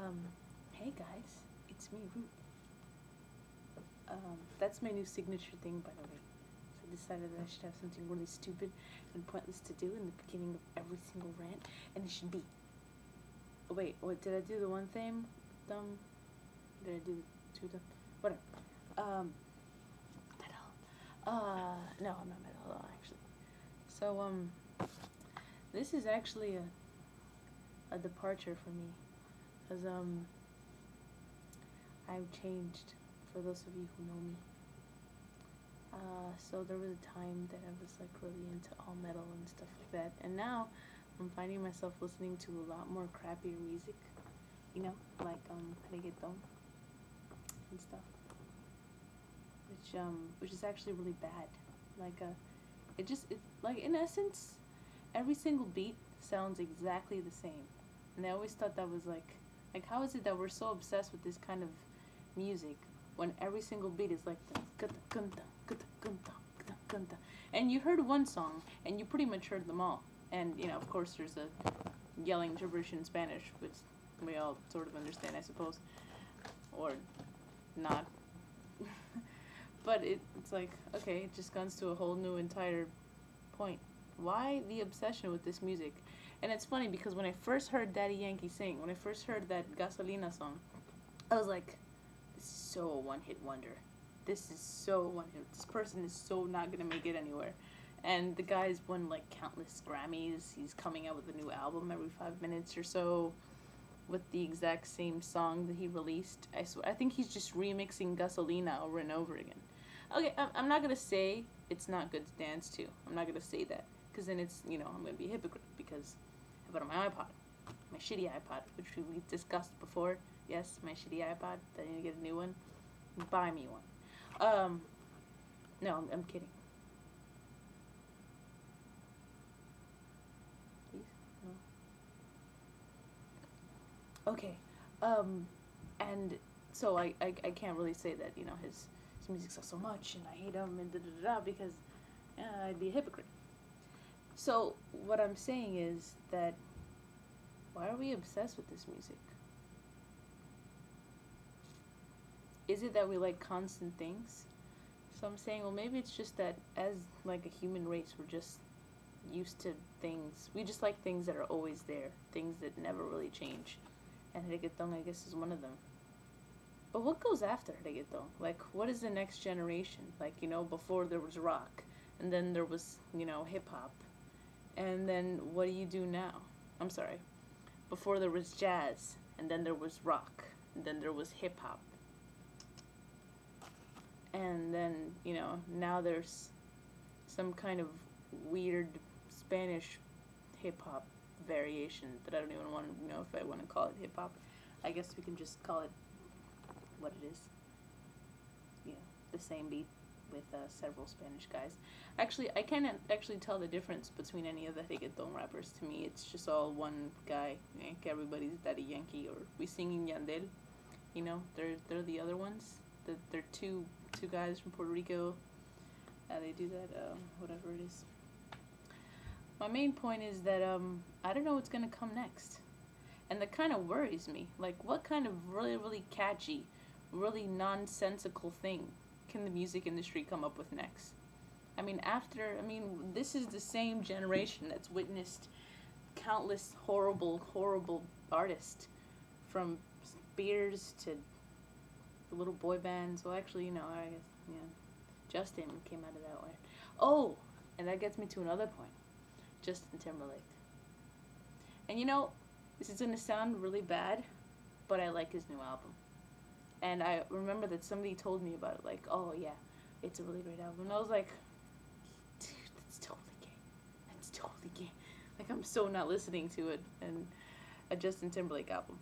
Um, hey guys, it's me, Ruth. That's my new signature thing, by the way. So I decided that I should have something really stupid and pointless to do in the beginning of every single rant, and it should be. Oh, wait, what did I do? The one thing? Did I do the two? Whatever. Metal. No, I'm not metal at all, actually. So, this is actually a departure for me, cause I've changed. For those of you who know me. So there was a time that I was like really into all metal and stuff like that, and now I'm finding myself listening to a lot more crappier music, like reggaeton and stuff, which is actually really bad. Like it like in essence, every single beat sounds exactly the same, and I always thought that was like how is it that we're so obsessed with this kind of music when every single beat is like and you heard one song and you pretty much heard them all, and of course there's a yelling gibberish in Spanish, which we all sort of understand, I suppose, or not. But it's like, okay, it just comes to a whole new entire point. Why the obsession with this music? And it's funny because when I first heard Daddy Yankee sing, when I first heard that Gasolina song, I was like, this is so a one-hit wonder. This is so one-hit. This person is so not gonna make it anywhere. And the guy's won like countless Grammys. He's coming out with a new album every 5 minutes or so, with the exact same song that he released. I think he's just remixing Gasolina over and over again. Okay, I'm not gonna say it's not good to dance to. I'm not gonna say that, because then it's I'm gonna be a hypocrite, because I have it on my iPod, my shitty iPod, which we discussed before. Yes, my shitty iPod. I need to get a new one. Buy me one. No, I'm kidding. Please, no. Okay. And so I can't really say that his music sucks so much and I hate him and da da da because I'd be a hypocrite. So what I'm saying is that why are we obsessed with this music? Is it that we like constant things? So I'm saying, well, maybe it's just that as like a human race, we're just used to things. We just like things that are always there, things that never really change. And reggaeton, I guess, is one of them. But what goes after reggaeton? Like, what is the next generation? Like, before there was rock, and then there was, hip hop, and then what do you do now? I'm sorry. Before there was jazz, and then there was rock, and then there was hip hop, and then now there's some kind of weird Spanish hip hop variation that I don't even want to know if I want to call it hip hop. I guess we can just call it what it is. The same beat with several Spanish guys. Actually, I can't actually tell the difference between any of the reggaeton rappers. To me, it's just all one guy. Like everybody's Daddy Yankee, or we singing Yandel. They're the other ones. They're two guys from Puerto Rico. They do that, whatever it is. My main point is that I don't know what's gonna come next, and that kind of worries me. Like, what kind of really really catchy, really nonsensical thing can the music industry come up with next? This is the same generation that's witnessed countless horrible artists, from Spears to the little boy bands. Well, actually, I guess, Justin came out of that way. Oh, and that gets me to another point. Justin Timberlake. And this is gonna sound really bad, but I like his new album. And I remember that somebody told me about it, like, oh yeah, it's a really great album. And I was like, dude, that's totally gay. That's totally gay. Like, I'm so not listening to it and a Justin Timberlake album.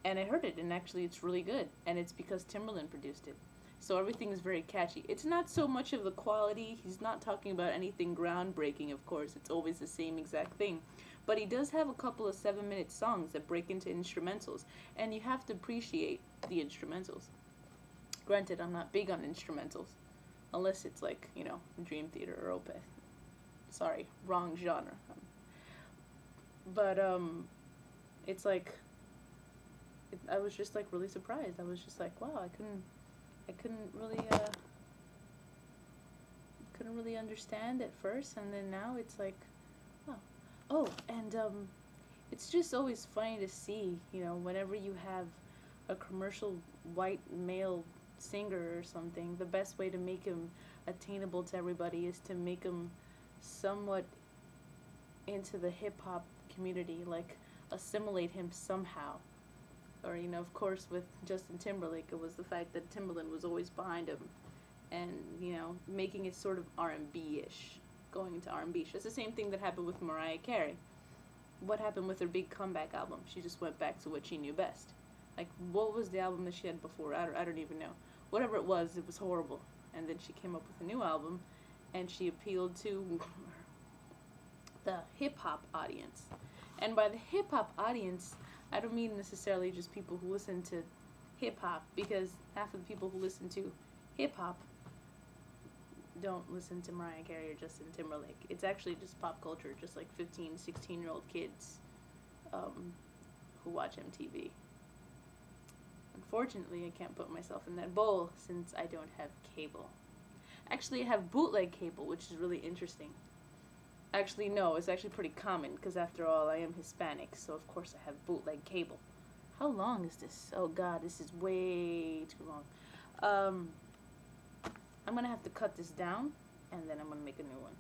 And I heard it, and actually it's really good. And it's because Timberland produced it. So everything is very catchy. It's not so much of the quality. He's not talking about anything groundbreaking, of course. It's always the same exact thing. But he does have a couple of 7-minute songs that break into instrumentals. And you have to appreciate the instrumentals. Granted, I'm not big on instrumentals. Unless it's like, Dream Theater or Opeth. Sorry, wrong genre. But, it's like, I was just like really surprised. I was just like, wow, I couldn't really understand at first, and then now it's like, wow. Oh, and it's just always funny to see, you know, whenever you have a commercial white male singer or something, the best way to make him attainable to everybody is to make him somewhat into the hip hop community, like assimilate him somehow. Or, you know, of course, with Justin Timberlake, it was the fact that Timberland was always behind him, and, you know, making it sort of R&B-ish, going into R&B-ish. It's the same thing that happened with Mariah Carey. What happened with her big comeback album? She just went back to what she knew best. Like, what was the album that she had before? I don't even know. Whatever it was horrible. And then she came up with a new album, and she appealed to the hip-hop audience. And by the hip-hop audience, I don't mean necessarily just people who listen to hip-hop, because half of the people who listen to hip-hop don't listen to Mariah Carey or Justin Timberlake. It's actually just pop culture, just like 15, 16-year-old kids who watch MTV. Unfortunately, I can't put myself in that bowl since I don't have cable. Actually, I have bootleg cable, which is really interesting. Actually, no, it's actually pretty common, because after all, I am Hispanic, so of course I have bootleg cable. How long is this? Oh god, this is way too long. I'm gonna have to cut this down, and then I'm gonna make a new one.